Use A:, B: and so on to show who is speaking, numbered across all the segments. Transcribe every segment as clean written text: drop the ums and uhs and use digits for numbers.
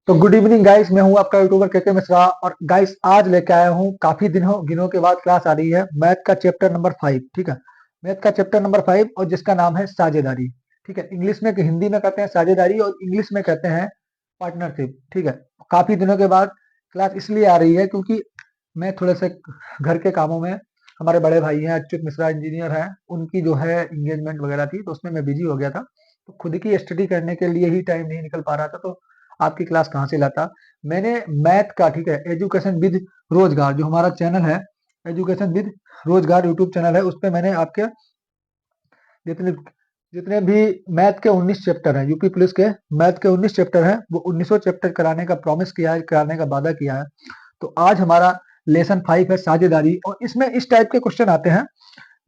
A: तो good evening guys, मैं हूं आपका यूट्यूबर के मिश्रा। और गाइस आज लेके आया हूं, काफी दिनों के बाद क्लास आ रही है मैथ का चैप्टर नंबर 5। ठीक है, मैथ का चैप्टर नंबर 5 और जिसका नाम है साझेदारी। ठीक है, इंग्लिश में हिंदी में कहते हैं साझेदारी और इंग्लिश में कहते हैं पार्टनरशिप। ठीक है, काफी दिनों के बाद क्लास इसलिए आ रही है क्योंकि मैं थोड़े से घर के कामों में, हमारे बड़े भाई हैं अच्युत मिश्रा इंजीनियर हैं, उनकी जो है इंगेजमेंट वगैरह थी तो उसमें मैं बिजी हो गया था। तो खुद की स्टडी करने के लिए ही टाइम नहीं निकल पा रहा था, तो आपकी क्लास कहाँ से लाता। मैंने मैथ का, ठीक है, एजुकेशन विद रोजगार जो हमारा चैनल है, एजुकेशन विद रोजगार यूट्यूब चैनल है, उस पे मैंने आपके जितने जितने भी मैथ के 19 चैप्टर हैं, यूपी पुलिस के मैथ के 19 चैप्टर हैं, वो 1900 चैप्टर कराने का प्रॉमिस किया है, कराने का वादा किया है। तो आज हमारा लेसन 5 है साझेदारी, और इसमें इस टाइप के क्वेश्चन आते हैं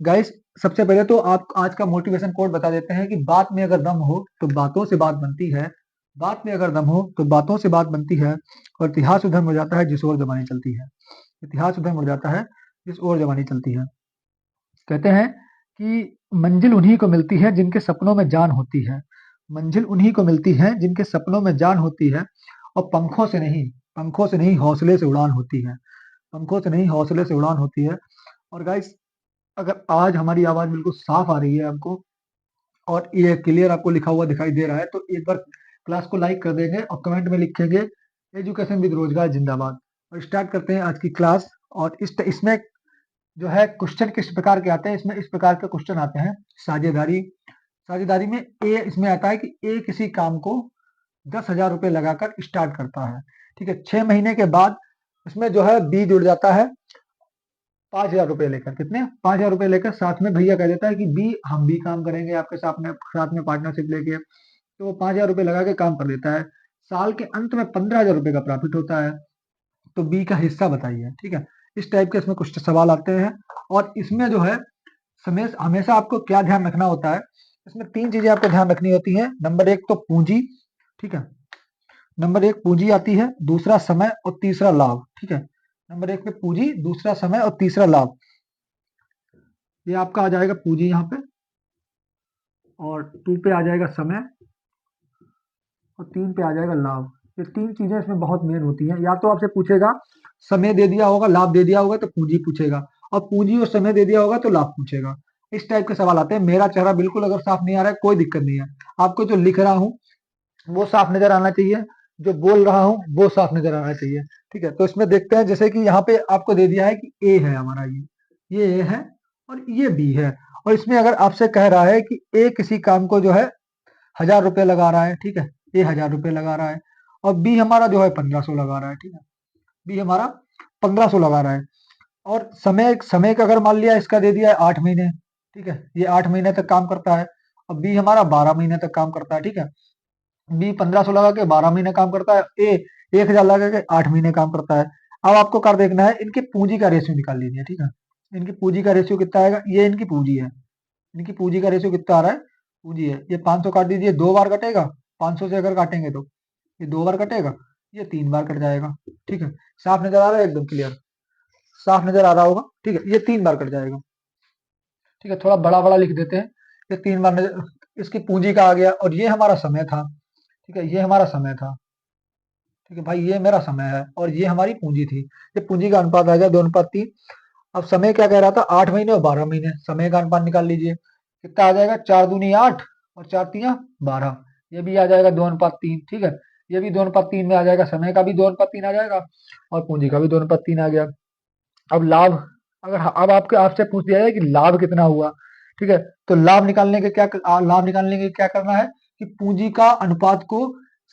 A: गाइस। सबसे पहले तो आप आज का मोटिवेशन कोड बता देते हैं कि बात में अगर दम हो तो बातों से बात बनती है, बात में अगर दम हो तो बातों से बात बनती है, और इतिहास उधर मुड़ जाता है जिस ओर जमानी चलती है। इतिहास उधर मुड़ जाता है जिस ओर जमानी चलती है। कहते हैं कि मंजिल उन्हीं को मिलती है जिनके सपनों में जान होती है। मंजिल उन्हीं को मिलती है जिनके सपनों में जान होती है, और पंखों से नहीं हौसले से उड़ान होती है। पंखों से नहीं हौसले से उड़ान होती है। और गाइस, अगर आज हमारी आवाज बिल्कुल साफ आ रही है आपको, और ये क्लियर आपको लिखा हुआ दिखाई दे रहा है, तो एक बार क्लास को लाइक कर देंगे और कमेंट में लिखेंगे एजुकेशन विद रोजगार जिंदाबाद। और स्टार्ट करते हैं आज की क्लास। और इसमें जो है क्वेश्चन किस प्रकार के आते हैं, इसमें इस प्रकार के क्वेश्चन आते हैं। साझेदारी, साझेदारी में ए इसमें आता है कि ए किसी काम को 10,000 रुपए लगाकर स्टार्ट करता है। ठीक है, 6 महीने के बाद इसमें जो है बी जुड़ जाता है 5,000 रुपए लेकर। कितने? 5,000 रुपए लेकर। साथ में भैया कह देता है कि बी हम भी काम करेंगे आपके साथ में पार्टनरशिप लेके। तो वो 5,000 रुपए लगा के काम कर देता है। साल के अंत में 15,000 रुपए का प्रॉफिट होता है। तो बी का हिस्सा बताइए। ठीक है, इस टाइप के इसमें कुछ सवाल आते हैं। और इसमें जो है समय हमेशा आपको क्या ध्यान रखना होता है, इसमें 3 चीजें आपको ध्यान रखनी होती है। नंबर 1 तो पूंजी। ठीक है, नंबर 1 पूंजी आती है, दूसरा समय और तीसरा लाभ। ठीक है, नंबर 1 पे पूंजी, दूसरा समय और तीसरा लाभ। ये आपका आ जाएगा पूंजी यहाँ पे, और 2 पे आ जाएगा समय, और 3 पे आ जाएगा लाभ। ये 3 चीजें इसमें बहुत मेन होती हैं। या तो आपसे पूछेगा, समय दे दिया होगा, लाभ दे दिया होगा तो पूंजी पूछेगा, और पूंजी और समय दे दिया होगा तो लाभ पूछेगा। इस टाइप के सवाल आते हैं। मेरा चेहरा बिल्कुल अगर साफ नहीं आ रहा है, कोई दिक्कत नहीं है। आपको जो लिख रहा हूँ वो साफ नजर आना चाहिए, जो बोल रहा हूँ वो साफ नजर आना चाहिए। ठीक है, तो इसमें देखते हैं, जैसे कि यहाँ पे आपको दे दिया है कि ए है हमारा, ये ए है और ये बी है। और इसमें अगर आपसे कह रहा है कि ए किसी काम को जो है 1,000 रुपए लगा रहा है। ठीक है, ए 1,000 रुपए लगा रहा है, और बी हमारा जो है 1,500 लगा रहा है। ठीक है, बी हमारा 1,500 लगा रहा है। और समय समय का अगर मान लिया इसका दे दिया है 8 महीने। ठीक है, ये 8 महीने तक काम करता है, और बी हमारा 12 महीने तक काम करता है। ठीक है, बी 1,500 लगा के 12 महीने काम करता है, ए 1,000 लगा के 8 महीने काम करता है। अब आपको कर देखना है, इनकी पूंजी का रेशियो निकाल लीजिए। ठीक है, इनकी पूंजी का रेशियो कितना आएगा, ये इनकी पूंजी है, इनकी पूंजी का रेशियो कितना आ रहा है, पूंजी है। ये 500 काट दीजिए, 2 बार कटेगा। 500 से अगर काटेंगे तो ये 2 बार कटेगा, ये 3 बार कट जाएगा। ठीक है, साफ नजर आ रहा है, एकदम क्लियर साफ नजर आ रहा होगा। ठीक है, ये 3 बार कट जाएगा। ठीक है, थोड़ा बड़ा बड़ा लिख देते हैं। ये 3 बार नजर, इसकी पूंजी का आ गया, और ये हमारा समय था। ठीक है, ये हमारा समय था। ठीक है भाई, ये मेरा समय है और ये हमारी पूंजी थी। ये पूंजी का अनुपात आ गया 2:3। अब समय क्या कह रहा था, 8 महीने और 12 महीने। समय का अनुपात निकाल लीजिए, कितना आ जाएगा, 4 दूनी 8 और 4 तियां 12। ये भी आ जाएगा 2:3। ठीक है, ये भी 2:3 में आ जाएगा, समय का भी 2:3 आ जाएगा, और पूंजी का भी 2:3 आ गया। अब लाभ, अगर अब आपके आपसे पूछ दिया जाए कि लाभ कितना हुआ। ठीक है, तो लाभ निकालने के क्या करना है कि पूंजी का अनुपात को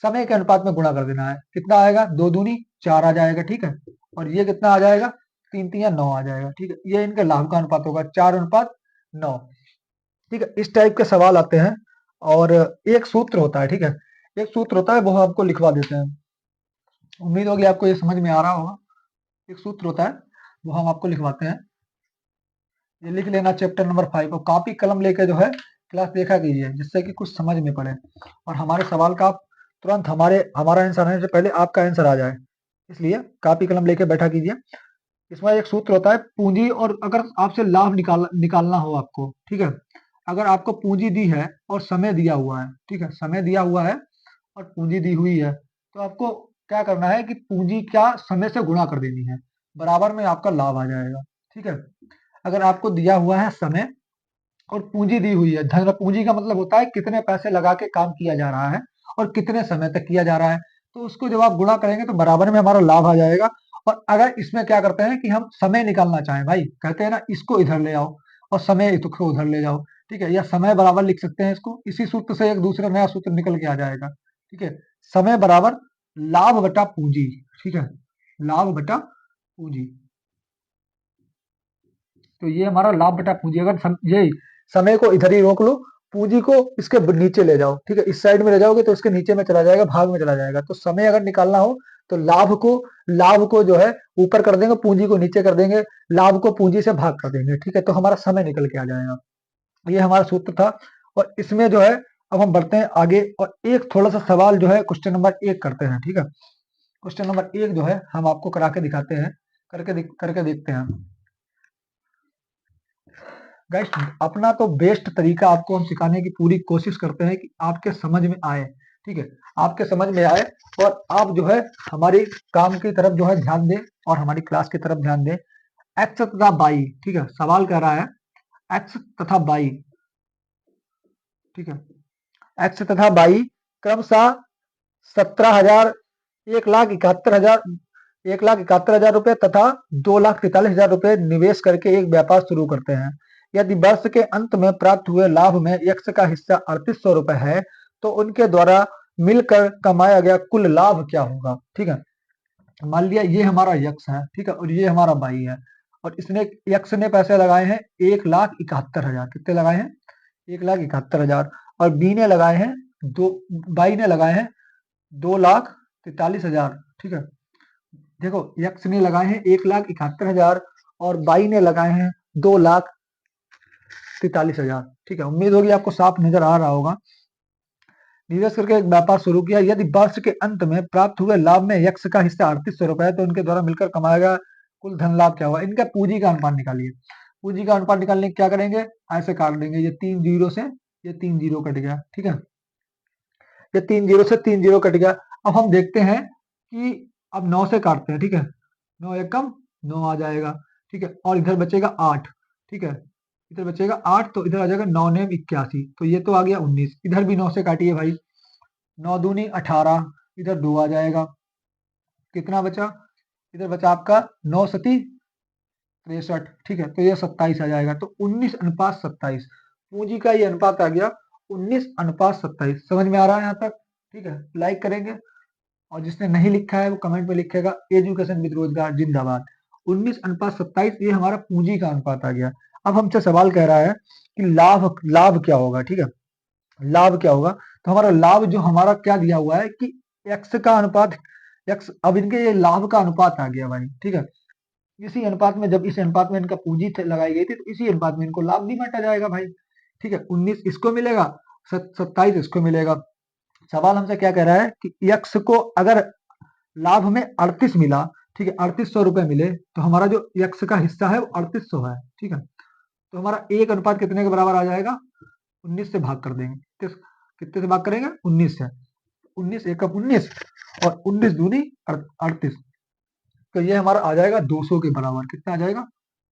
A: समय के अनुपात में गुणा कर देना है। कितना आएगा, 2 दूनी 4 आ जाएगा। ठीक है, और ये कितना आ जाएगा, 3 तियां 9 आ जाएगा। ठीक है, ये इनके लाभ का अनुपात होगा, 4:9। ठीक है, इस टाइप के सवाल आते हैं। और एक सूत्र होता है। ठीक है, एक सूत्र होता है, वो आपको लिखवा देते हैं। उम्मीद होगी आपको ये समझ में आ रहा होगा। एक सूत्र होता है, वो हम आपको लिखवाते हैं। ये लिख लेना, चैप्टर नंबर 5, और कॉपी कलम लेके जो है क्लास देखा कीजिए, जिससे कि कुछ समझ में पड़े, और हमारे सवाल का तुरंत हमारा आंसर आने से पहले आपका आंसर आ जाए। इसलिए कॉपी कलम लेके बैठा कीजिए। इसमें एक सूत्र होता है पूंजी, और अगर आपसे लाभ निकालना हो आपको। ठीक है, अगर आपको पूंजी दी है और समय दिया हुआ है। ठीक है, समय दिया हुआ है और पूंजी दी हुई है, तो आपको क्या करना है कि पूंजी क्या समय से गुणा कर देनी है, बराबर में आपका लाभ आ जाएगा। ठीक है, अगर आपको दिया हुआ है समय और पूंजी दी हुई है धन, पूंजी का मतलब होता है कितने पैसे लगा के काम किया जा रहा है और कितने समय तक किया जा रहा है, तो उसको जब आप गुणा करेंगे तो बराबर में हमारा लाभ आ जाएगा। और अगर इसमें क्या करते हैं कि हम समय निकालना चाहें, भाई कहते हैं ना इसको इधर ले आओ और समय इसको उधर ले जाओ, ठीक है, या समय बराबर लिख सकते हैं इसको, इसी सूत्र से एक दूसरा नया सूत्र निकल के आ जाएगा। ठीक है, समय बराबर लाभ बटा पूंजी। ठीक है, लाभ बटा पूंजी, तो ये हमारा लाभ बटा पूंजी। अगर ये समय को इधर ही रोक लो, पूंजी को इसके नीचे ले जाओ, ठीक है, इस साइड में ले जाओगे तो इसके नीचे में चला जाएगा, भाग में चला जाएगा। तो समय अगर निकालना हो तो लाभ को जो है ऊपर कर देंगे, पूंजी को नीचे कर देंगे, लाभ को पूंजी से भाग कर देंगे। ठीक है, तो हमारा समय निकल के आ जाएगा। ये हमारा सूत्र था। और इसमें जो है अब हम बढ़ते हैं आगे और एक थोड़ा सा सवाल जो है क्वेश्चन नंबर 1 करते हैं। ठीक है, क्वेश्चन नंबर 1 जो है हम आपको करा के दिखाते हैं, करके देखते हैं। गाइस अपना तो बेस्ट तरीका आपको हम सिखाने की पूरी कोशिश करते हैं कि आपके समझ में आए। ठीक है, आपके समझ में आए और आप जो है हमारी काम की तरफ जो है ध्यान दें और हमारी क्लास की तरफ ध्यान दें। एक्स तथा बाई, ठीक है, सवाल कह रहा है एक्स तथा बाई। ठीक है, एक्स तथा बाई क्रमशः 17,000, 1,71,000, 1,71,000 रुपए तथा 2,43,000 रुपए निवेश करके एक व्यापार शुरू करते हैं। यदि वर्ष के अंत में प्राप्त हुए लाभ में यक्स का हिस्सा 3,800 रुपए है तो उनके द्वारा मिलकर कमाया गया कुल लाभ क्या होगा। ठीक है, मान लिया ये हमारा यक्स है, ठीक है, और ये हमारा बाई है, और इसने यक्स ने पैसे लगाए हैं 1,71,000, कितने लगाए हैं 1,71,000, और बी ने लगाए हैं दो बाई ने लगाए हैं 2,43,000। ठीक है, देखो यक्स ने लगाए हैं 1,71,000 और बाई ने लगाए हैं 2,43,000। ठीक है, उम्मीद होगी आपको साफ नजर आ रहा होगा। निवेश करके एक व्यापार शुरू किया, यदि वर्ष के अंत में प्राप्त हुए लाभ में यक्स का हिस्सा 3,800 रुपए है तो उनके द्वारा मिलकर कमाया गया कुल धन लाभ क्या हुआ। इनका पूंजी का अनुपात निकालिए। पूंजी का अनुपात निकालने के क्या करेंगे, ऐसे काट देंगे, ये 3 जीरो से ये 3 जीरो कट गया। ठीक है, ये 3 जीरो से 3 जीरो कट गया। अब हम देखते हैं कि अब 9 से काटते हैं। ठीक है, 9 एकम 9 आ जाएगा। ठीक है, और इधर बचेगा 8। ठीक है, इधर बचेगा 8 तो इधर आ जाएगा 9 नेम 81, तो ये तो आ गया 19। इधर भी 9 से काटिए भाई, 9 दूनी 18, इधर 2 आ जाएगा, कितना बचा, इधर बचा आपका 9 सती 63। ठीक है, तो ये 27 आ जाएगा, तो 19:27 पूंजी का ये अनुपात आ गया 19:27। समझ में आ रहा है यहाँ तक। ठीक है, लाइक करेंगे और जिसने नहीं लिखा है वो कमेंट में लिखेगा एजुकेशन विद रोजगार जिंदाबाद। 19:27 ये हमारा पूंजी का अनुपात आ गया। अब हमसे सवाल कह रहा है कि लाभ लाभ क्या होगा। ठीक है, लाभ क्या होगा, तो हमारा लाभ जो हमारा क्या दिया हुआ है कि एक्स का अनुपात एक्स, अब इनके ये लाभ का अनुपात आ गया भाई। ठीक है, इसी अनुपात में, जब इस अनुपात में इनका पूंजी लगाई गई थी तो इसी अनुपात में इनको लाभ भी बांटा जाएगा भाई। ठीक है, 19 इसको मिलेगा, 27 इसको मिलेगा। सवाल हमसे क्या कह रहा है कि यक्स को अगर लाभ में 38 मिला, ठीक है, 3,800 रुपए मिले तो हमारा जो यक्स का हिस्सा है वो 3,800 है। ठीक है, तो हमारा एक अनुपात कितने के बराबर आ जाएगा, 19 से भाग कर देंगे। कितने से भाग करेंगे, 19 से। 19 एकम 19 और 19 दूनी 38, तो ये हमारा आ जाएगा 200 के बराबर। कितना आ जाएगा,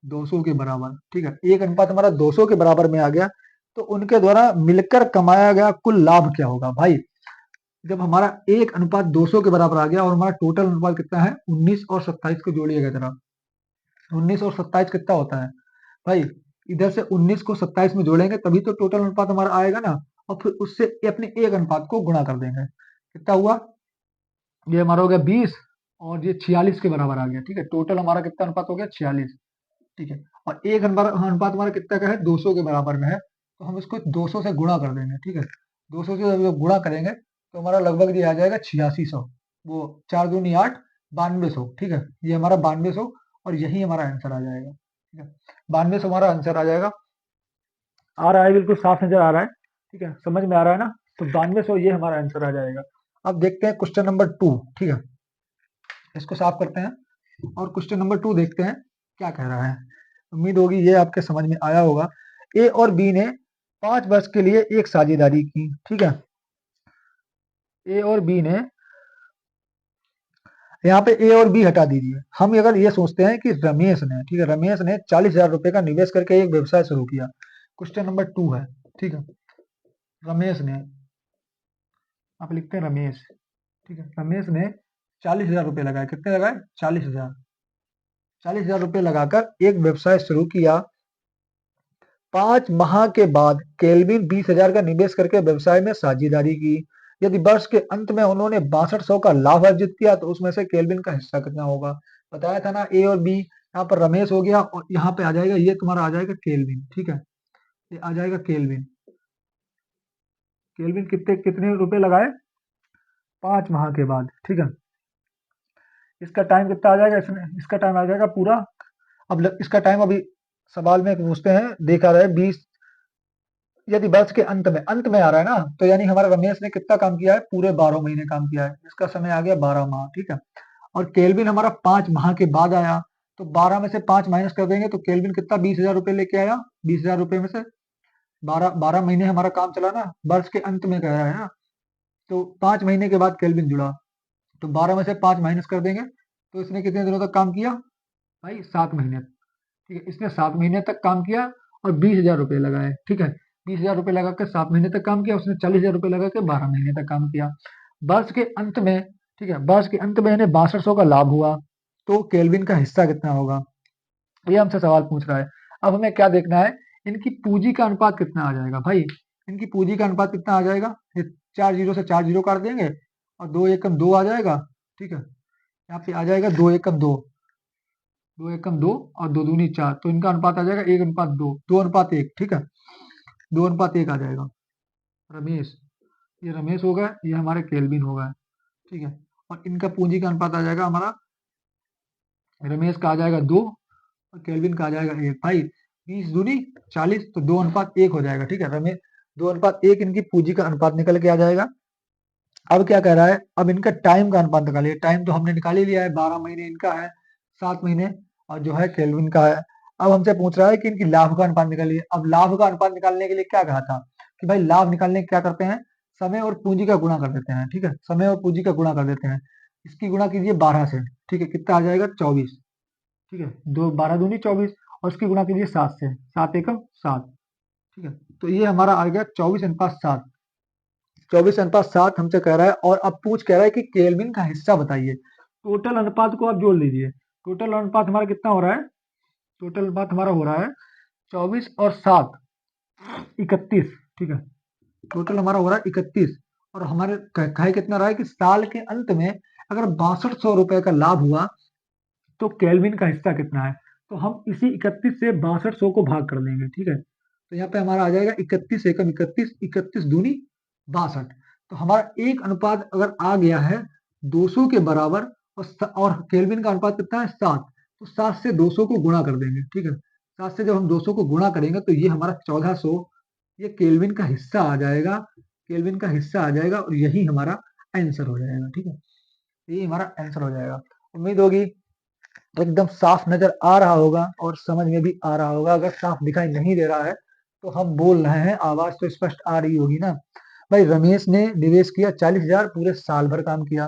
A: 200 के बराबर। ठीक है, एक अनुपात हमारा 200 के बराबर में आ गया, तो उनके द्वारा मिलकर कमाया गया कुल लाभ क्या होगा भाई। जब हमारा एक अनुपात 200 के बराबर आ गया और हमारा टोटल अनुपात कितना है, 19 और 27 को जोड़िएगा जरा, 19 और 27 कितना होता है भाई, इधर से 19 को 27 में जोड़ेंगे तभी तो टोटल अनुपात हमारा आएगा ना, और फिर उससे अपने एक अनुपात को गुणा कर देंगे। कितना हुआ, ये हमारा हो गया 20 और ये 46 के बराबर आ गया। ठीक है, टोटल हमारा कितना अनुपात हो गया, 46। ठीक है, और एक अनुपात हमारा कितना का है, 200 के बराबर में है, तो हम इसको 200 से गुणा कर देंगे। ठीक है, 200 से जब गुणा करेंगे तो हमारा लगभग ये आ जाएगा 8600, वो 4 दूनी 8, 9200। ठीक है, ये हमारा 9200 और यही हमारा आंसर आ जाएगा। ठीक है, 9200 हमारा आंसर आ जाएगा। आ रहा है, बिल्कुल साफ नजर आ रहा है। ठीक है, समझ में आ रहा है ना, तो 9200 ये हमारा आंसर आ जाएगा। अब देखते हैं क्वेश्चन नंबर 2। ठीक है, इसको साफ करते हैं और क्वेश्चन नंबर 2 देखते हैं क्या कह रहा है। उम्मीद होगी ये आपके समझ में आया होगा। ए और बी ने 5 वर्ष के लिए एक साझेदारी की। ठीक है, ए और बी ने यहाँ पे ए और बी हटा दीजिए। हम अगर ये सोचते हैं कि रमेश ने, ठीक है, रमेश ने 40,000 रुपए का निवेश करके एक व्यवसाय शुरू किया। क्वेश्चन नंबर 2 है, ठीक है। रमेश ने, आप लिखते हैं रमेश, ठीक है, रमेश ने 40,000 रुपए लगाए। कितने लगाए? 40,000। 40,000 रुपए लगाकर एक व्यवसाय शुरू किया। 5 माह के बाद केल्विन 20,000 का निवेश करके व्यवसाय में साझेदारी की। यदि वर्ष के अंत में उन्होंने 6200 का लाभ अर्जित किया तो उसमें से केल्विन का हिस्सा कितना होगा? बताया था ना, ए और बी। यहाँ पर रमेश हो गया और यहाँ पे आ जाएगा, ये तुम्हारा आ जाएगा केल्विन, ठीक है, ये आ जाएगा केल्विन। केल्विन कितने कितने रुपए लगाए? 5 माह के बाद, ठीक है। इसका टाइम कितना आ जाएगा? इसका टाइम आ जाएगा पूरा। अब इसका टाइम अभी सवाल में पूछते हैं, देखा रहे 20, यदि वर्ष के अंत में आ रहा है ना, तो यानी हमारा रमेश ने कितना काम किया है? पूरे 12 महीने काम किया है। इसका समय आ गया 12 माह, ठीक है। और केल्विन हमारा 5 माह के बाद आया, तो 12 में से 5 माइनस कर देंगे तो केल्विन कितना 20,000 रुपए लेके आया। 20,000 रुपए में से 12 महीने हमारा काम चला ना, वर्ष के अंत में कह रहा है ना, तो 5 महीने के बाद केल्विन जुड़ा, तो 12 में से 5 माइनस कर देंगे, तो इसने कितने दिनों तक काम किया भाई? 7 महीने, ठीक है। इसने 7 महीने तक काम किया और 20,000 रुपए लगाए, ठीक है। 20,000 रुपए लगा के 7 महीने तक काम किया, उसने 40,000 रुपए लगा के 12 महीने तक काम किया। वर्ष के अंत में, ठीक है, वर्ष के अंत में इन्हें 6200 का लाभ हुआ, तो केल्विन का हिस्सा कितना होगा? ये हमसे सवाल पूछ रहा है। अब हमें क्या देखना है, इनकी पूंजी का अनुपात कितना आ जाएगा भाई? इनकी पूंजी का अनुपात कितना आ जाएगा? ये 4 जीरो से 4 जीरो काट देंगे और 2 एकम 2 आ जाएगा, ठीक है। यहाँ पे आ जाएगा 2 एकम 2, 2 एकम 2 और 2 दूनी 4, तो इनका अनुपात आ जाएगा 1:2, 2:1, ठीक है। 2:1 आ जाएगा। रमेश, ये रमेश होगा, ये हमारे केल्विन होगा, ठीक है। और इनका पूंजी का अनुपात आ जाएगा हमारा, रमेश का आ जाएगा 2 और केल्विन का आ जाएगा 1। भाई 20 दूनी 40, तो 2:1 हो जाएगा, ठीक है। रमेश 2:1 इनकी पूंजी का अनुपात निकल के आ जाएगा। अब क्या कह रहा है? अब इनका टाइम का अनुपात निकालिए। टाइम तो हमने निकाल ही लिया है, 12 महीने इनका है, 7 महीने और जो है केल्विन का है। अब हमसे पूछ रहा है कि इनकी लाभ का अनुपात निकालिए। अब लाभ का अनुपात निकालने के लिए क्या कहा था कि भाई लाभ निकालने के क्या करते हैं, समय और पूंजी का गुणा कर देते हैं, ठीक है। समय और पूंजी का गुणा कर देते हैं। इसकी गुणा कीजिए 12 से, ठीक है, कितना आ जाएगा? 24, ठीक है। 12 दूनी 24 और इसकी गुणा कीजिए 7 से, 7 एकम 7, ठीक है। तो ये हमारा आ गया 24:7। 24:7 हमसे कह रहा है और अब पूछ कह रहा है कि केल्विन का हिस्सा बताइए। टोटल अनुपात को आप जोड़ लीजिए। टोटल अनुपात हमारा कितना हो रहा है? टोटल अनुपात हमारा हो रहा है 24 और 7, 31, ठीक है। टोटल हमारा हो रहा है 31 और हमारे कहे कितना रहा है कि साल के अंत में अगर 6200 रुपए का लाभ हुआ तो केल्विन का हिस्सा कितना है? तो हम इसी 31 से 6200 को भाग कर देंगे, ठीक है। तो यहाँ पे हमारा आ जाएगा 31 एकम 31, 31 दूनी 62। तो हमारा एक अनुपात अगर आ गया है 200 के बराबर और केल्विन का अनुपात कितना है? 7, तो 7 से 200 को गुणा कर देंगे, ठीक है। 7 से जब हम 200 को गुणा करेंगे तो ये हमारा 1400, ये केल्विन का हिस्सा आ जाएगा। केल्विन का हिस्सा आ जाएगा और यही हमारा आंसर हो जाएगा, ठीक है। यही हमारा आंसर हो जाएगा। उम्मीद होगी एकदम साफ नजर आ रहा होगा और समझ में भी आ रहा होगा। अगर साफ दिखाई नहीं दे रहा है तो हम बोल रहे हैं, आवाज तो स्पष्ट आ रही होगी ना। भाई रमेश ने निवेश किया 40,000, पूरे साल भर काम किया।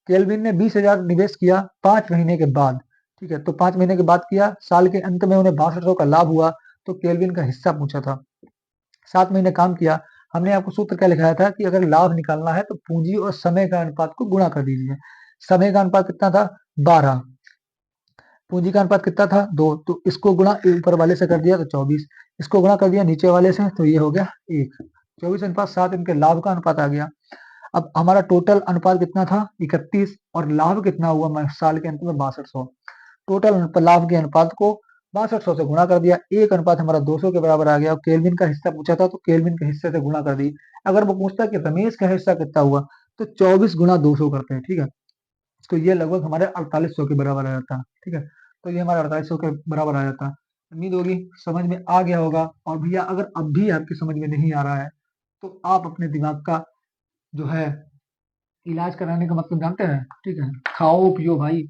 A: केल्विन ने 20,000 निवेश किया 5 महीने के बाद, ठीक है। तो 5 महीने के बाद किया, साल के अंत में उन्हें 6200 का लाभ हुआ, तो केल्विन का हिस्सा पूछा था। 7 महीने काम किया। हमने आपको सूत्र क्या लिखाया था कि अगर लाभ निकालना है तो पूंजी और समय का अनुपात को गुणा कर दीजिए। समय का अनुपात कितना था? 12। पूंजी का अनुपात कितना था? 2, तो इसको गुणा ऊपर वाले से कर दिया तो 24, इसको गुणा कर दिया नीचे वाले से तो ये हो गया 1। 24:7 इनके लाभ का अनुपात आ गया। अब हमारा टोटल अनुपात कितना था? 31 और लाभ कितना हुआ साल के अंत में? 6200। टोटल लाभ के अनुपात को 6200 से गुणा कर दिया, एक अनुपात हमारा 200 के बराबर आ गया। और केल्विन का हिस्सा पूछा था तो केल्विन के हिस्से से गुणा कर दी। अगर वो पूछता कि रमेश का हिस्सा कितना हुआ तो 24 गुणा 200 करते हैं, ठीक है। तो ये लगभग हमारे 4800 के बराबर आ जाता है, ठीक है। तो ये हमारे 4800 के बराबर आ जाता है। उम्मीद होगी समझ में आ गया होगा। और भैया अगर अब भी आपकी समझ में नहीं आ रहा है तो आप अपने दिमाग का जो है इलाज कराने का मतलब जानते हैं, ठीक है। खाओ पियो भाई,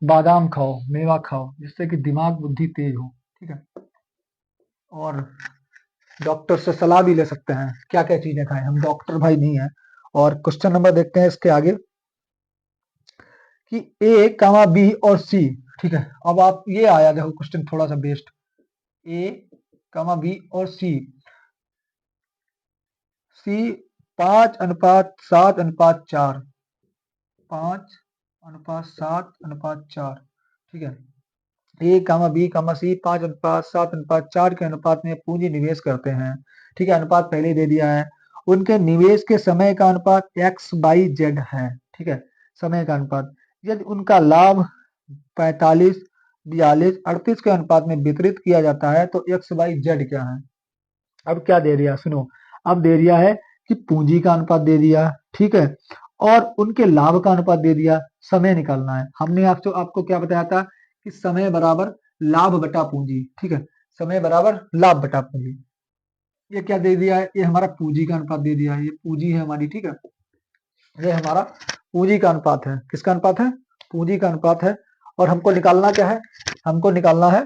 A: बादाम खाओ, मेवा खाओ, जिससे कि दिमाग बुद्धि तेज हो, ठीक है। और डॉक्टर से सलाह भी ले सकते हैं क्या क्या चीजें खाएं, हम डॉक्टर भाई नहीं है। और क्वेश्चन नंबर देखते हैं इसके आगे कि ए कामा बी और सी, ठीक है। अब आप ये आया देखो क्वेश्चन थोड़ा सा बेस्ट, ए कामा बी और सी, सी 5:7:4, 5:7:4, ठीक है। ए कामा बी कामा सी 5:7:4 के अनुपात में पूंजी निवेश करते हैं, ठीक है। अनुपात पहले ही दे दिया है। उनके निवेश के समय का अनुपात XYZ है, ठीक है। समय का अनुपात, यदि उनका लाभ 45, 42, 38 के अनुपात में वितरित किया जाता है तो XYZ क्या है। अब क्या दे दिया सुनो, अब दे दिया है कि पूंजी का अनुपात दे दिया, ठीक है, और उनके लाभ का अनुपात दे दिया। समय निकालना है। हमने आपको आपको क्या बताया था कि समय बराबर लाभ बटा पूंजी, ठीक है। समय बराबर लाभ बटा पूंजी। ये क्या दे दिया है, ये हमारा पूंजी का अनुपात दे दिया है, ये पूंजी है हमारी, ठीक है। ये हमारा पूंजी का अनुपात है। किसका अनुपात है, पूंजी का अनुपात है। और हमको निकालना क्या है, हमको निकालना है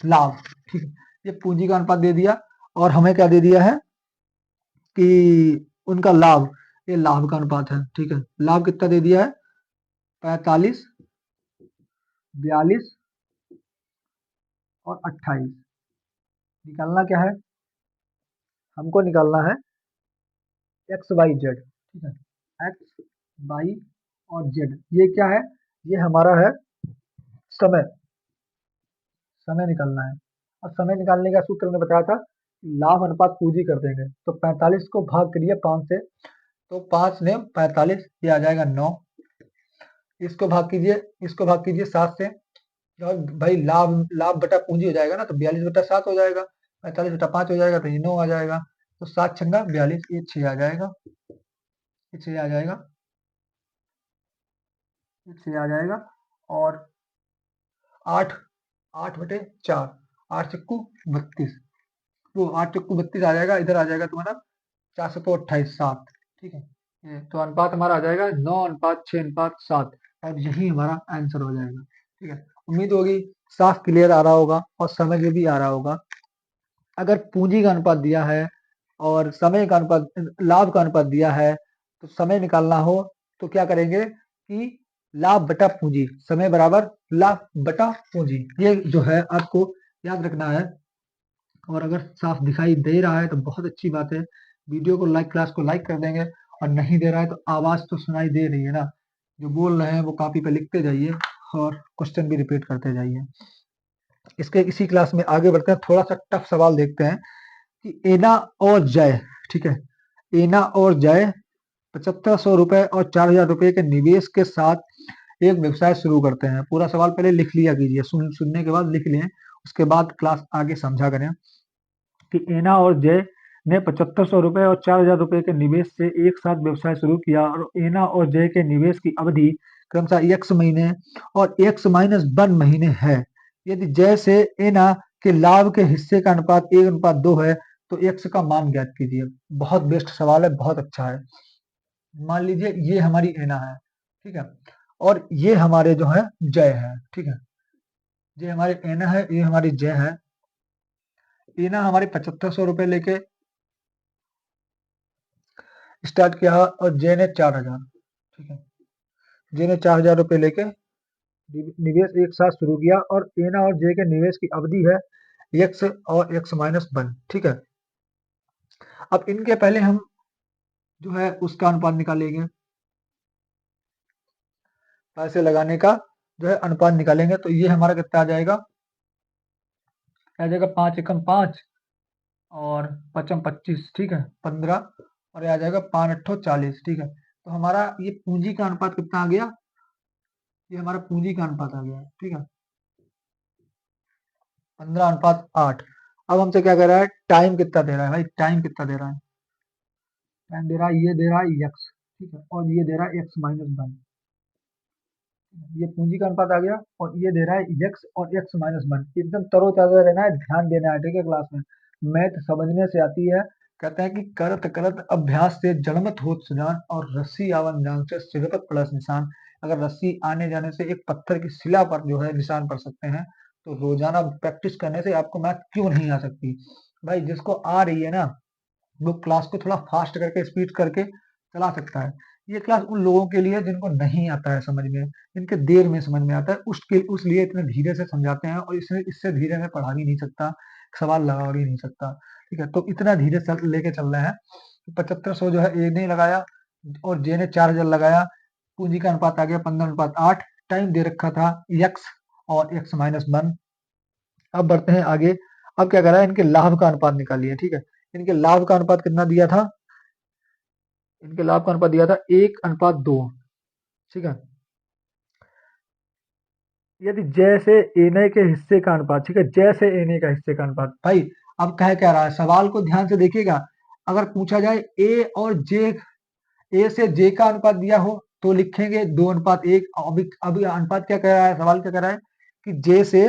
A: लाभ, ठीक है। ये पूंजी का अनुपात दे दिया और हमें क्या दे दिया है कि उनका लाभ, ये लाभ का अनुपात है, ठीक है। लाभ कितना दे दिया है, 45, 42 और 28। निकालना क्या है, हमको निकालना है एक्स वाई जेड, ठीक है। एक्स वाई और जेड, ये क्या है, ये हमारा है समय, समय निकालना है। और समय निकालने का सूत्र मैंने बताया था, लाभ अनुपात पूंजी कर देंगे। तो 45 को भाग करिए 5 से, तो 5 ने 45, ये आ जाएगा 9। इसको भाग कीजिए, इसको भाग कीजिए 7 से, और भाई लाभ लाभ बटा पूंजी हो जाएगा ना, तो 42/7 हो जाएगा, 45/5 हो जाएगा, तो ये 9 आ जाएगा। तो 7×42, ये 6 आ जाएगा, ये 6 आ जाएगा, ये 6 आ जाएगा। और 8, 8/4, 8×32, वो 8×32 आ जाएगा, इधर आ जाएगा तुम्हारा 428, 7, ठीक है। ये तो अनुपात हमारा आ जाएगा 9:6:7, और यही हमारा आंसर हो जाएगा, ठीक है। उम्मीद होगी साफ क्लियर आ रहा होगा और समझ में भी आ रहा होगा। अगर पूंजी का अनुपात दिया है और समय का अनुपात, लाभ का अनुपात दिया है, तो समय निकालना हो तो क्या करेंगे कि लाभ बटा पूंजी, समय बराबर लाभ बटा पूंजी, ये जो है आपको याद रखना है। और अगर साफ दिखाई दे रहा है तो बहुत अच्छी बात है, वीडियो को लाइक, क्लास को लाइक कर देंगे। और नहीं दे रहा है तो आवाज तो सुनाई दे रही है ना, जो बोल रहे हैं वो कॉपी पे लिखते जाइए और क्वेश्चन भी रिपीट करते जाइए। इसके इसी क्लास में आगे बढ़ते हैं, थोड़ा सा टफ सवाल देखते हैं कि एना और जय, ठीक है, एना और जय 7500 रुपए और 4000 रुपए के निवेश के साथ एक व्यवसाय शुरू करते हैं। पूरा सवाल पहले लिख लिया कीजिए, सुनने के बाद लिख लें, उसके बाद क्लास आगे समझा करें। कि एना और जय ने 7500 रुपए और 4000 रुपए के निवेश से एक साथ व्यवसाय शुरू किया, और एना और जय के निवेश की अवधि क्रमशः x महीने और x-1 महीने है। यदि जय से एना के लाभ के हिस्से का अनुपात 1:2 है तो x का मान ज्ञात कीजिए। बहुत बेस्ट सवाल है, बहुत अच्छा है। मान लीजिए ये हमारी एना है, ठीक है, और ये हमारे जो है जय है, ठीक है। ये हमारी एना है, ये हमारी जय है। एना हमारे 7500 रुपए लेके स्टार्ट किया और जे ने 4000, ठीक है। जे ने 4000 रुपए लेके निवेश एक साथ शुरू किया, और एना और जे के निवेश की अवधि है एक्स और x-1, ठीक है। अब इनके पहले हम जो है उसका अनुपात निकालेंगे, पैसे लगाने का जो है अनुपात निकालेंगे। तो ये हमारा कितना आ जाएगा, आ जाएगा 5×1=5 और 5×25, ठीक है, 15, और ये आ जाएगा 5×8=40, ठीक है। तो हमारा ये पूंजी का अनुपात कितना आ गया, ये हमारा पूंजी का अनुपात आ गया, ठीक है, 15:8। अब हमसे क्या कह रहा है, टाइम कितना दे रहा है भाई, टाइम कितना दे रहा है, टाइम दे रहा है, ये दे रहा है x, ठीक है, और ये दे रहा है x-1। ये पूंजी का अनुपात आ गया, और ये दे रहा है x और x-1। एकदम तरोताजा रहना है, ध्यान देना है, ठीक है। क्लास में मैथ समझने से आती है। कहते हैं कि करत करत अभ्यास से जड़मत होत सुजान, और रस्सी आवन जान से सिरपत प्लस निशान। अगर रस्सी आने जाने से एक पत्थर की शिला पर जो है निशान पड़ सकते हैं, तो रोजाना प्रैक्टिस करने से आपको मैथ क्यों नहीं आ सकती। भाई जिसको आ रही है ना, वो क्लास को थोड़ा फास्ट करके, स्पीड करके चला सकता है। ये क्लास उन लोगों के लिए जिनको नहीं आता है समझ में, जिनके देर में समझ में आता है, उसके लिए इतने धीरे से समझाते हैं, और इससे धीरे में पढ़ा भी नहीं सकता, सवाल लगा भी नहीं सकता। ठीक है, तो इतना धीरे से लेके चल रहे हैं। 7500 जो है ए ने लगाया और जे ने 4000 लगाया। पूंजी का अनुपात आ गया 15:8। टाइम दे रखा था x और x-1। अब बढ़ते हैं आगे। अब क्या करा है, इनके लाभ का अनुपात निकालिए। ठीक है, इनके लाभ का अनुपात कितना दिया था, इनके लाभ का अनुपात दिया था 1:2। ठीक है, यदि जैसे एनए के हिस्से का अनुपात, ठीक है, जैसे एनए का हिस्से का अनुपात। भाई अब कह रहा है, सवाल को ध्यान से देखिएगा। अगर पूछा जाए ए और जे, ए से जे का अनुपात दिया हो तो लिखेंगे 2:1। अभी अभी अनुपात क्या कह रहा है, सवाल क्या कह रहा है कि जे से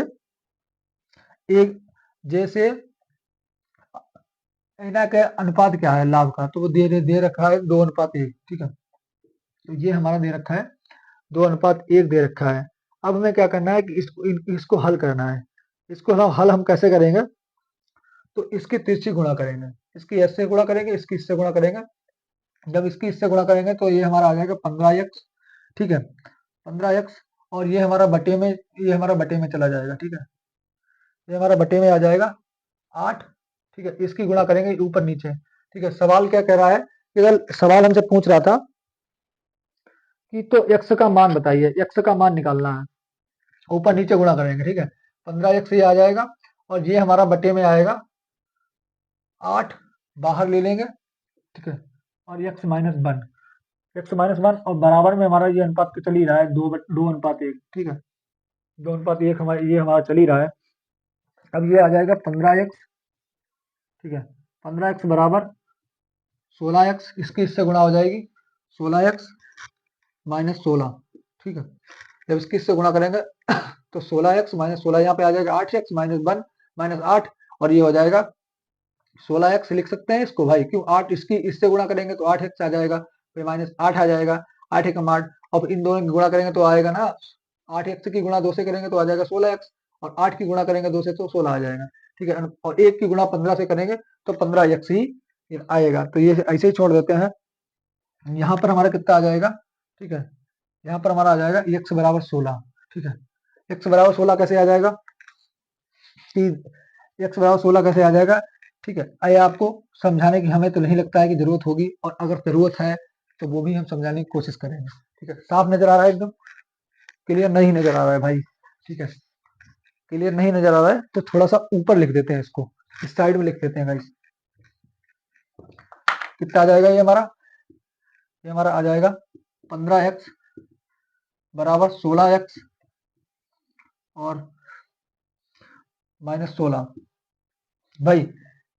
A: एक, जे से एना का अनुपात क्या है लाभ का, तो वो दे रखा है 2:1। ठीक है, तो ये हमारा दे रखा है 2:1 दे रखा है। अब हमें क्या करना है कि इसको हल करना है। इसको हल हम कैसे करेंगे, तो इसकी तिरछी गुणा करेंगे, इसकी एस से गुणा करेंगे, इसकी इससे गुणा करेंगे। जब इसकी इससे गुणा करेंगे तो ये हमारा आ जाएगा 15x। ठीक है, 15x, और ये हमारा बटे में चला जाएगा। ठीक है, ये हमारा बटे में आ जाएगा 8। ठीक है, इसकी गुणा करेंगे ऊपर नीचे। ठीक है, सवाल क्या कह रहा है कि अगर सवाल हमसे पूछ रहा था कि तो x का मान बताइए, x का मान निकालना है, ऊपर नीचे गुणा करेंगे। ठीक है, 15x ये आ जाएगा और ये हमारा बटे में आएगा 8, बाहर ले लेंगे। ठीक है, और x-1, x-1, और बराबर में हमारा ये अनुपात तो चल ही रहा है 2:1। ठीक है, 2:1 हमारा ये हमारा चल ही रहा है। अब ये आ जाएगा 15x। ठीक है, 15x बराबर 16x, इसकी इससे गुणा हो जाएगी 16x माइनस 16। ठीक है, जब इसकी इससे गुणा करेंगे तो 16x माइनस 16 यहाँ पे आ जाएगा 8x माइनस 8, और ये हो जाएगा 16x लिख सकते हैं इसको भाई, क्यों 8 इसकी इससे गुणा करेंगे तो 8x आ जाएगा, फिर माइनस 8 आ जाएगा, 8 एकम 8। अब इन दोनों की गुणा करेंगे तो आएगा ना, 8x की गुणा 2 से करेंगे तो आ जाएगा 16x, और 8 की गुणा करेंगे 2 से तो 16 आ जाएगा। ठीक है, और 1 की गुणा 15 से करेंगे तो 15x ही आएगा। तो ये ऐसे ही छोड़ देते हैं। यहाँ पर हमारा कितना आ जाएगा, ठीक है, यहाँ पर हमारा आ जाएगा x बराबर 16। ठीक है, x बराबर 16 कैसे आ जाएगा कि x बराबर 16 कैसे आ जाएगा। ठीक है, आइए आपको समझाने की हमें तो नहीं लगता है कि जरूरत होगी, और अगर जरूरत है तो वो भी हम समझाने की कोशिश करेंगे। ठीक है, साफ नजर आ रहा है, एकदम क्लियर नहीं नजर आ रहा है भाई। ठीक है, क्लियर नहीं नजर आ रहा है तो थोड़ा सा ऊपर लिख देते हैं, इसको इस साइड में लिख देते हैं गाइस। कितना आ जाएगा ये हमारा आ जाएगा 15x बराबर 16x और माइनस 16। भाई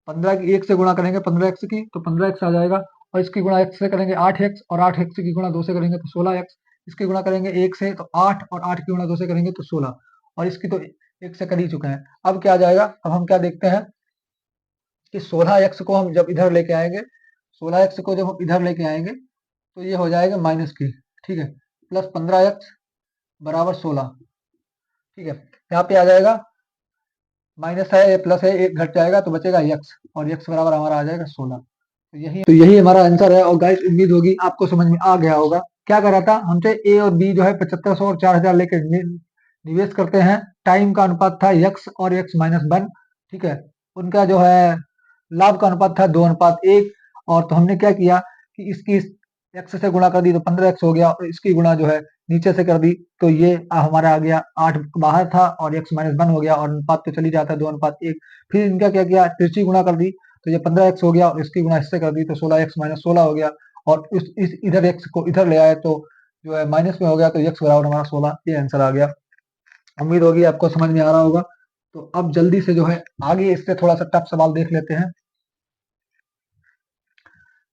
A: 15 की 1 से गुणा करेंगे 15x की तो 15x आ जाएगा, और इसकी गुणा x से करेंगे 8x, और 8x की गुणा 2 से करेंगे तो 16x। इसकी गुणा करेंगे 1 से तो 8, और 8 की गुणा 2 से करेंगे तो 16, और इसकी तो 1 से कर ही चुके हैं। अब क्या आ जाएगा, अब हम क्या देखते हैं कि 16x को हम जब इधर लेके आएंगे, 16x को जब हम इधर लेके आएंगे तो ये हो जाएगा माइनस की। ठीक है, प्लस 15x बराबर 16। ठीक है, यहाँ पे आ जाएगा माइनस है, ये प्लस है, एक घट जाएगा तो बचेगा x, और x बराबर हमारा आ जाएगा 16। तो यही हमारा आंसर है। और गाइस उम्मीद होगी आपको समझ में आ गया होगा। क्या करा था हमसे, ए और बी जो है 7500 और 4000 लेके निवेश करते हैं। टाइम का अनुपात था x और x-1। ठीक है, उनका जो है लाभ का अनुपात था 2:1। और तो हमने क्या किया कि इसकी x से गुणा कर दी तो 15x हो गया, और इसकी गुणा जो है नीचे से कर दी तो ये हमारा आ गया 8 बाहर था, और x-1 हो गया, और अनुपात तो चली जाता है 2:1। फिर इनका क्या किया, तिरछी गुणा कर दी तो ये 15x हो गया, और इसकी गुणा इससे कर दी तो 16x-16 हो गया, और इस इधर x को इधर ले आए तो जो है माइनस में हो गया, तो x बराबर हमारा 16, ये आंसर आ गया। उम्मीद होगी आपको समझ में आ रहा होगा। तो अब जल्दी से जो है आगे इससे थोड़ा सा टफ सवाल देख लेते हैं।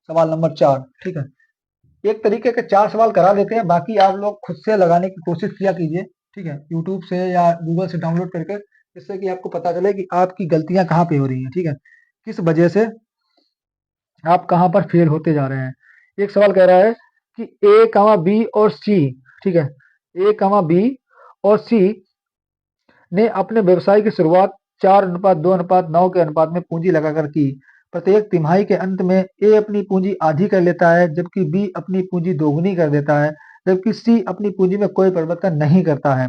A: सवाल नंबर 4। ठीक है, एक तरीके के 4 सवाल करा देते हैं, बाकी आप लोग खुद से लगाने की कोशिश किया कीजिए। ठीक है, यूट्यूब से या गूगल से डाउनलोड करके, जिससे कि आपको पता चले कि आपकी गलतियां कहाँ पे हो रही हैं। ठीक है, किस वजह से आप कहाँ पर फेल होते जा रहे हैं। एक सवाल कह रहा है कि ए कमा बी और सी, ठीक है, ए कमा बी और सी ने अपने व्यवसाय की शुरुआत 4:2:9 के अनुपात में पूंजी लगाकर की। प्रत्येक तिमाही के अंत में ए अपनी पूंजी आधी कर लेता है, जबकि बी अपनी पूंजी दोगुनी कर देता है, जबकि सी अपनी पूंजी में कोई परिवर्तन नहीं करता है।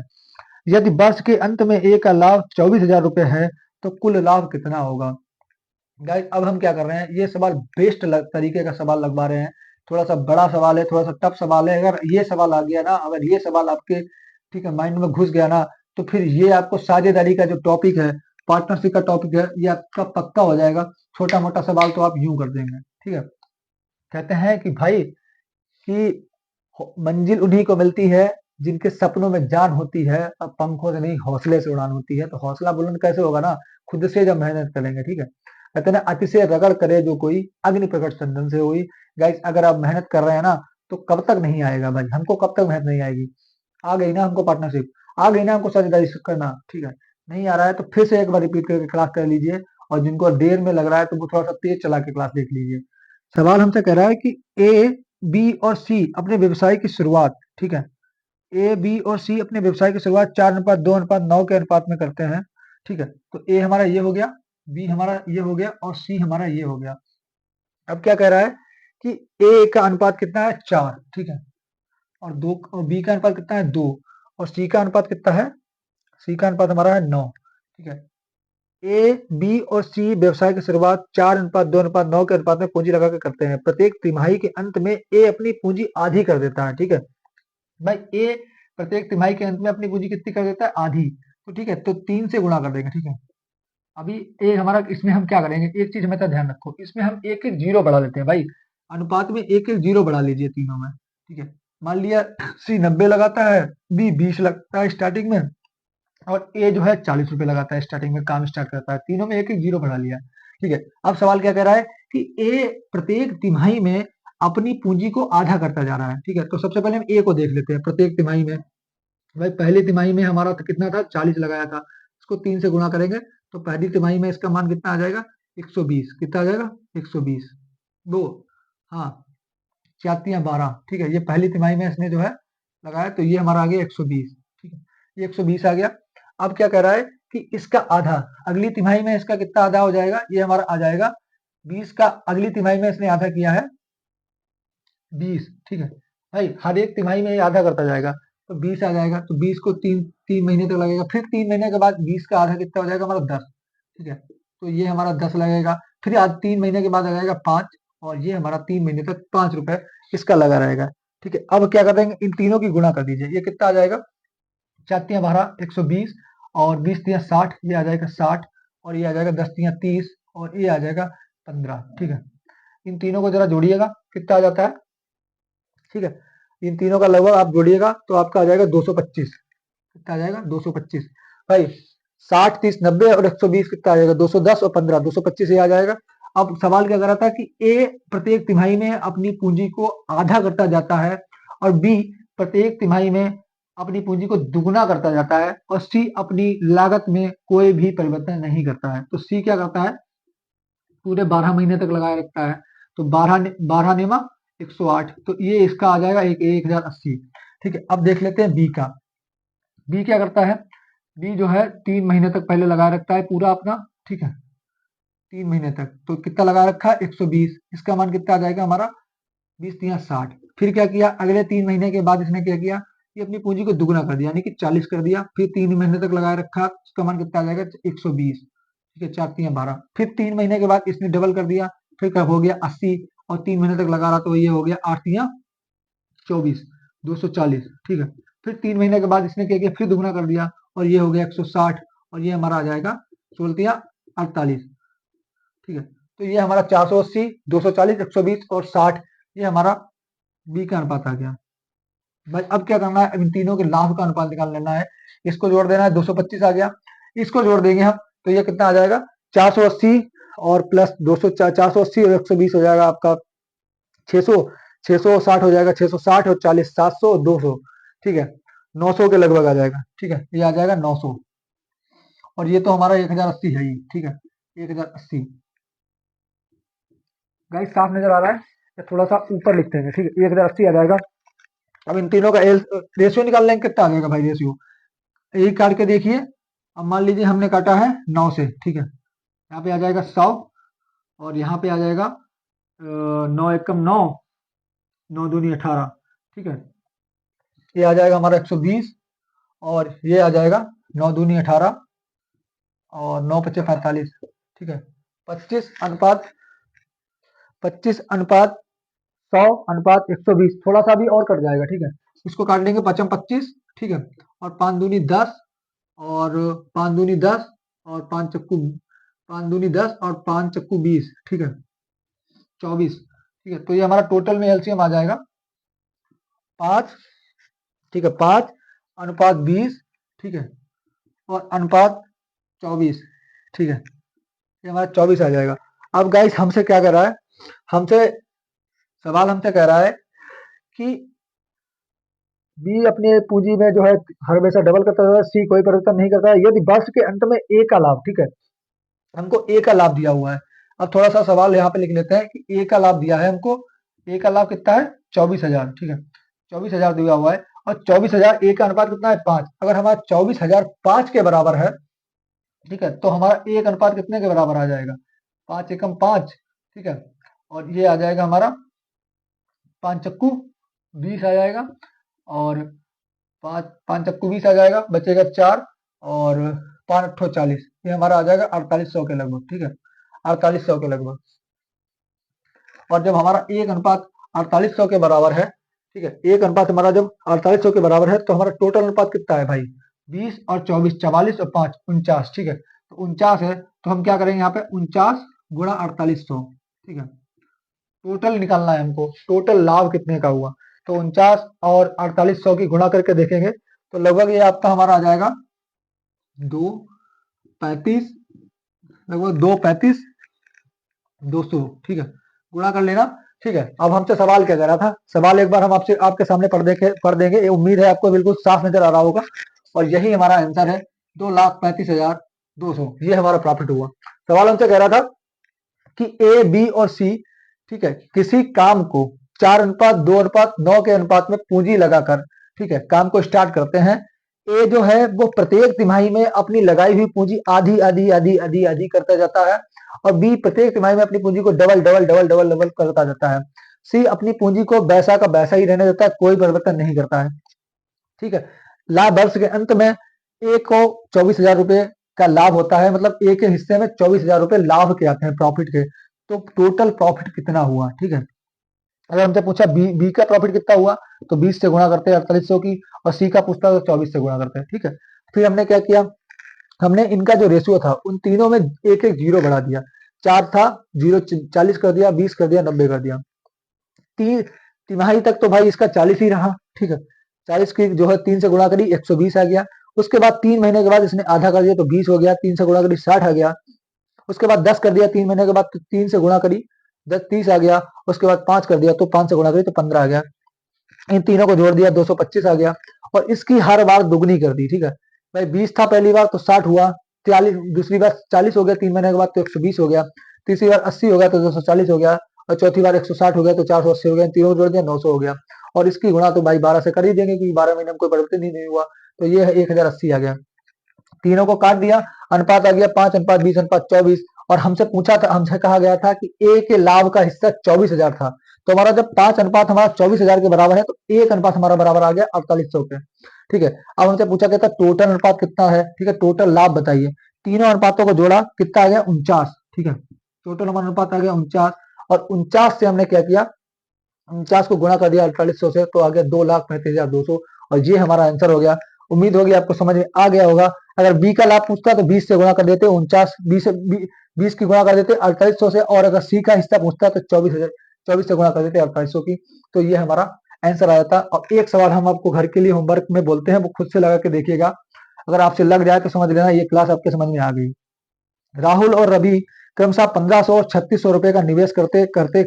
A: यदि वर्ष के अंत में ए का लाभ 24,000 रुपए है तो कुल लाभ कितना होगा? गाइस अब हम क्या कर रहे हैं, ये सवाल बेस्ट तरीके का सवाल लगवा रहे हैं। थोड़ा सा बड़ा सवाल है, थोड़ा सा टफ सवाल है। अगर ये सवाल आ गया ना, अगर ये सवाल आपके ठीक है माइंड में घुस गया ना, तो फिर ये आपको साझेदारी का जो टॉपिक है, पार्टनरशिप का टॉपिक है, ये आपका पक्का हो जाएगा। छोटा मोटा सवाल तो आप यूं कर देंगे। ठीक है, कहते हैं कि भाई कि मंजिल उन्हीं को मिलती है जिनके सपनों में जान होती है, और पंखों से नहीं हौसले से उड़ान होती है। तो हौसला बुलंद कैसे होगा ना, खुद से जब मेहनत करेंगे। ठीक है, कहते हैं ना, अतिशय रगड़ करे जो कोई अग्नि प्रकट चंदन से हुई। गाइस अगर आप मेहनत कर रहे हैं ना, तो कब तक नहीं आएगा भाई, हमको कब तक मेहनत नहीं आएगी। आ गई ना हमको पार्टनरशिप, आ गई ना हमको साझेदारी करना। ठीक है, नहीं आ रहा है तो फिर से एक बार रिपीट करके क्लास कर लीजिए, और जिनको देर में लग रहा है तो वो थोड़ा सा तेज चला के क्लास देख लीजिए। सवाल हमसे कह रहा है कि ए, बी और सी अपने व्यवसाय की शुरुआत, ठीक है, ए, बी और सी अपने व्यवसाय की शुरुआत 4:2:9 के अनुपात में करते हैं। ठीक है, तो ए हमारा ये हो गया, बी हमारा ये हो गया, और सी हमारा ये हो गया। अब क्या कह रहा है कि ए का अनुपात कितना है, 4। ठीक है, और दो, और बी का अनुपात कितना है, 2, और सी का अनुपात कितना है, सी का अनुपात हमारा है 9। ठीक है, ए, बी और सी व्यवसाय की शुरुआत 4:2:9 के अनुपात में पूंजी लगा के करते हैं। प्रत्येक तिमाही के अंत में ए अपनी पूंजी आधी कर देता है। ठीक है भाई, ए प्रत्येक तिमाही के अंत में अपनी पूंजी कितनी कर देता है, आधी। तो ठीक है, तो 3 से गुणा कर देंगे। ठीक है, अभी ए हमारा, इसमें हम क्या करेंगे, एक चीज हमेशा ध्यान रखो, इसमें हम एक एक जीरो बढ़ा लेते हैं भाई। अनुपात में एक एक जीरो बढ़ा लीजिए तीनों में। ठीक है, मान लिया सी 90 लगाता है, बी 20 लगता है स्टार्टिंग में, और ए जो है 40 रुपए लगाता है स्टार्टिंग में, काम स्टार्ट करता है। तीनों में एक एक जीरो बढ़ा लिया। ठीक है, अब सवाल क्या कह रहा है कि ए प्रत्येक तिमाही में अपनी पूंजी को आधा करता जा रहा है। ठीक है, तो सबसे पहले हम ए को देख लेते हैं। प्रत्येक तिमाही में, भाई पहली तिमाही में हमारा तो कितना था, 40 लगाया था, इसको 3 से गुणा करेंगे तो पहली तिमाही में इसका मान कितना आ जाएगा, 120। कितना आ जाएगा, 120। दो, हाँ, 4×12। ठीक है, ये पहली तिमाही में इसने जो है लगाया, तो ये हमारा आ गया 120। ठीक है, ये 120 आ गया। अब क्या कह रहा है कि इसका आधा, अगली तिमाही में इसका कितना आधा हो जाएगा, ये हमारा आ जाएगा 20 का। अगली तिमाही में इसने आधा किया है 20। ठीक है भाई, हर एक तिमाही में ये आधा करता जाएगा, तो 20 आ जाएगा। तो 20 को तीन तीन महीने तक लगेगा, फिर 3 महीने के बाद 20 का आधा कितना हो जाएगा हमारा, 10। ठीक है, तो ये हमारा 10 लगेगा। फिर आज 3 महीने के बाद आ जाएगा 5, और ये हमारा 3 महीने तक 5 रुपए इसका लगा रहेगा। ठीक है, अब क्या कर देंगे, इन तीनों की गुणा कर दीजिए। ये कितना आ जाएगा, 4×12 120, और 20×60 ये आ जाएगा 60, और ये आ जाएगा 10×30, और ये आ जाएगा 15। ठीक है, इन तीनों को जरा जोड़िएगा, कितना आ जाता है। ठीक है, इन तीनों का लगभग आप जोड़िएगा तो आपका आ जाएगा 225। कितना आ जाएगा, 225। भाई 60 30 90 और 120 कितना आ जाएगा, 210 और 15, 225 ये आ जाएगा। अब सवाल क्या कर रहा था कि ए प्रत्येक तिमाही में अपनी पूंजी को आधा करता जाता है, और बी प्रत्येक तिमाही में अपनी पूंजी को दुगुना करता जाता है, और सी अपनी लागत में कोई भी परिवर्तन नहीं करता है। तो सी क्या करता है, पूरे 12 महीने तक लगाए रखता है। तो 12 निमा 108, तो ये इसका आ जाएगा 1080। ठीक है, अब देख लेते हैं बी का। बी क्या करता है, बी जो है 3 महीने तक पहले लगाए रखता है पूरा अपना। ठीक है, 3 महीने तक तो कितना लगा रखा है, 120। इसका मान कितना आ जाएगा हमारा, 20×60। फिर क्या किया, अगले 3 महीने के बाद इसने क्या किया, ये अपनी पूंजी को दुगुना कर दिया, यानी कि 40 कर दिया। फिर 3 महीने तक लगाए रखा, उसका मान कितना आ जाएगा, 120। ठीक है, 4×3 12। फिर 3 महीने के बाद इसने डबल कर दिया, फिर कब हो गया 80, और 3 महीने तक लगा रहा तो ये हो गया 8×3 24, 240। ठीक है, फिर 3 महीने के बाद इसने क्या किया, फिर दुगुना कर दिया, और ये हो गया 160, और ये हमारा आ जाएगा 16×48। ठीक है, तो ये हमारा 480, 240, 120 और 60, ये हमारा बी का अनुपात आ गया। भाई अब क्या करना है, इन तीनों के लाभ का अनुपात निकाल लेना है। इसको जोड़ देना है, 225 आ गया। इसको जोड़ देंगे हम, तो ये कितना आ जाएगा, 480 और प्लस 200, 480 और 120 हो जाएगा आपका 600, 660 हो जाएगा, 660 और 40, 700, 200। ठीक है, 900 के लगभग आ जाएगा। ठीक है, ये आ जाएगा 900, और ये तो हमारा 1080 है ही। ठीक है, 1080। गाइस साफ नजर आ रहा है या थोड़ा सा ऊपर लिखते हैं। ठीक है, 1080 आ जाएगा। अब इन तीनों का रेशियो निकाल लेंगे, कितना आ जाएगा भाई रेशियो, यही काट के देखिए। अब मान लीजिए हमने काटा है 9 से। ठीक है, यहाँ पे आ जाएगा 100, और यहाँ पे आ जाएगा 9 एकम 9, 9 दूनी 18, ठीक है। ये आ जाएगा हमारा 120, और ये आ जाएगा 9 दूनी 18, और 9 पचे 45, ठीक है। 25 अनुपात 100 अनुपात 120, थोड़ा सा भी और कट जाएगा, ठीक है। इसको काट लेंगे 5 25, ठीक है। और 5 दूनी 10, और 5 दूनी 10, और 5 10 और 5 चक्कू 20, ठीक है, 24, ठीक है। तो ये हमारा टोटल में एलसीएम आ जाएगा 5, ठीक है, 5 अनुपात 20, ठीक है, और अनुपात 24, ठीक है। ये हमारा 24 आ जाएगा। अब गाइस हमसे क्या कर रहा है, हमसे सवाल हमसे कह रहा है कि बी अपने पूंजी में जो है हमेशा डबल करता है, सी कोई परिवर्तन नहीं करता है, यदि वर्ष के अंत में ए का लाभ, ठीक है, हमको ए का लाभ दिया हुआ है। अब थोड़ा सा सवाल यहाँ पे लिख लेते हैं कि ए का लाभ दिया है हमको। ए का लाभ कितना है? 24,000, ठीक है, 24,000 दिया हुआ है। और 24,000 ए का अनुपात कितना है? 5। अगर हमारा 24,000 5 के बराबर है, ठीक है, तो हमारा ए का अनुपात कितने के बराबर आ जाएगा? 5 एकम 5, ठीक है। और ये आ जाएगा हमारा 5 चक्कू 20 आ जाएगा, और 5 5 चक्कू 20 आ जाएगा, बचेगा 4, और 5 अट्ठो 40, ये हमारा आ जाएगा 4800 के लगभग, ठीक है, 4800 के लगभग। और जब हमारा एक अनुपात 4800 के बराबर है, ठीक है, एक अनुपात हमारा जब 4800 के बराबर है, तो हमारा टोटल अनुपात कितना है भाई? 20 और 24, 44 और 5 49, ठीक है। तो 49 है, तो हम क्या करेंगे यहाँ पे? 49 गुणा 4800, ठीक है। टोटल निकालना है हमको, टोटल लाभ कितने का हुआ। तो 49 और 4800 की गुणा करके देखेंगे, तो लगभग ये आपका हमारा आ जाएगा 235, लगभग 235 200, ठीक है, गुणा कर लेना, ठीक है। अब हमसे सवाल क्या कर रहा था? सवाल एक बार हम आपसे आपके सामने पढ़ देंगे, ये उम्मीद है आपको बिल्कुल साफ नजर आ रहा होगा। और यही हमारा आंसर है, 2,35,200, ये हमारा प्रॉफिट हुआ। सवाल हमसे कह रहा था कि ए, बी और सी, ठीक है, किसी काम को 4:2:9 के अनुपात में पूंजी लगाकर, ठीक है, काम को स्टार्ट करते हैं। ए जो है वो प्रत्येक तिमाही में अपनी लगाई हुई पूंजी आधी आधी आधी आधी आधी करता जाता है, और बी प्रत्येक तिमाही में अपनी पूंजी को double double double double double करता जाता है। सी अपनी पूंजी को वैसा का वैसा ही रहने देता है, कोई परिवर्तन नहीं करता है, ठीक है। लाभ वर्ष के अंत में ए को 24,000 रुपए का लाभ होता है, मतलब ए के हिस्से में 24,000 रुपए लाभ के आते हैं, प्रॉफिट के। तो टोटल प्रॉफिट कितना हुआ, ठीक है। अगर हमसे पूछा बी का प्रॉफिट कितना हुआ, तो 20 से गुणा करते हैं 4800 की, और सी का पूछता है तो 24 से गुणा करते हैं, ठीक है। फिर हमने क्या किया, हमने इनका जो रेशियो था उन तीनों में एक एक जीरो बढ़ा दिया। 4 था, जीरो 40 कर दिया, 20 कर दिया, 90 कर दिया। तिमाही तक तो भाई इसका 40 ही रहा, ठीक है। 40 की जो है 3 से गुणा करी, 120 आ गया। उसके बाद 3 महीने के बाद इसने आधा कर दिया तो 20 हो गया, 3 से गुणा करी 60 आ गया। उसके बाद 10 कर दिया 3 महीने के बाद, तो 3 से गुणा करी 10 30 आ गया। उसके बाद 5 कर दिया तो 5 से गुणा करी तो 15 आ गया। इन तीनों को जोड़ दिया 225 आ गया, और इसकी हर बार दुगनी कर दी, ठीक है। भाई 20 था पहली बार तो 60 हुआ, 40 दूसरी बार 40 हो गया, 3 महीने के बाद तो 120 हो गया, तीसरी बार 80 हो गया तो 240 हो गया, और चौथी बार 160 हो गया तो 480 हो गया, इन तीनों को जोड़ दिया 900 हो गया। और इसकी गुणा तो भाई 12 से कर ही देंगे, क्योंकि 12 महीने में कोई परिवर्तन ही नहीं हुआ, तो ये है 1080 आ गया। तीनों को काट दिया, अनुपात आ गया 5:20:24। और हमसे पूछा था, हमसे कहा गया था कि ए के लाभ का हिस्सा 24,000 था। तो हमारा जब 5 अनुपात हमारा 24,000 के बराबर है, तो एक अनुपात हमारा बराबर आ गया 4800 के, ठीक है। अब हमसे पूछा गया था टोटल अनुपात कितना है, ठीक है, टोटल लाभ बताइए। तीनों अनुपातों को जोड़ा, कितना आ गया? 49, ठीक है। टोटल हमारा अनुपात आ गया 49, और 49 से हमने क्या किया, 49 को गुणा कर दिया 4800 से, तो आ गया 2,35,200, और ये हमारा आंसर हो गया। उम्मीद होगी आपको समझ में आ गया होगा। अगर बी का लाभ पूछता तो 20 से गुणा कर देते 49, 20 की गुणा कर देते 4800 से, और अगर सी का हिस्सा पूछता तो 24 से गुणा कर देते 4800 की। तो ये हमारा आंसर आया था। और एक सवाल हम आपको घर के लिए होमवर्क में बोलते हैं, वो खुद से लगा के देखिएगा। अगर आपसे लग जाए तो समझ लेना ये क्लास आपके समझ में आ गई। राहुल और रवि क्रमशः 1500 और 3600 रुपए का निवेश करते करते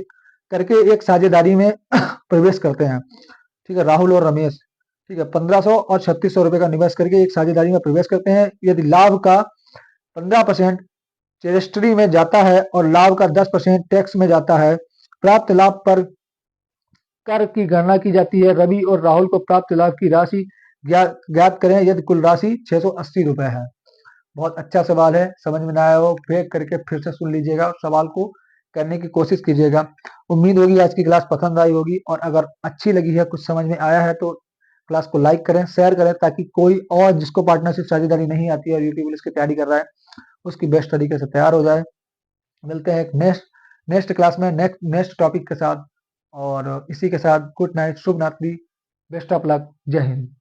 A: करके एक साझेदारी में प्रवेश करते हैं, ठीक है। राहुल और रमेश, ठीक है, 1500 और 3600 रुपए का निवेश करके एक साझेदारी में प्रवेश करते हैं। यदि लाभ का 15% रजिस्ट्री में जाता है और लाभ का 10% टैक्स में जाता है, प्राप्त लाभ पर कर की गणना की जाती है। रवि और राहुल को प्राप्त लाभ की राशि ज्ञात करें यदि कुल राशि 680 रुपए है। बहुत अच्छा सवाल है, समझ में ना आया हो फेंक करके फिर से सुन लीजिएगा सवाल को, करने की कोशिश कीजिएगा। उम्मीद होगी आज की क्लास पसंद आई होगी, और अगर अच्छी लगी है, कुछ समझ में आया है, तो क्लास को लाइक करें, शेयर करें, ताकि कोई और जिसको पार्टनरशिप साझेदारी नहीं आती है और यूपी पुलिस की तैयारी कर रहा है, उसकी बेस्ट तरीके से तैयार हो जाए। मिलते हैं एक नेक्स्ट नेक्स्ट क्लास में नेक्स्ट नेक्स्ट टॉपिक के साथ, और इसी के साथ गुड नाइट, शुभ रात्रि, बेस्ट ऑफ लक, जय हिंद।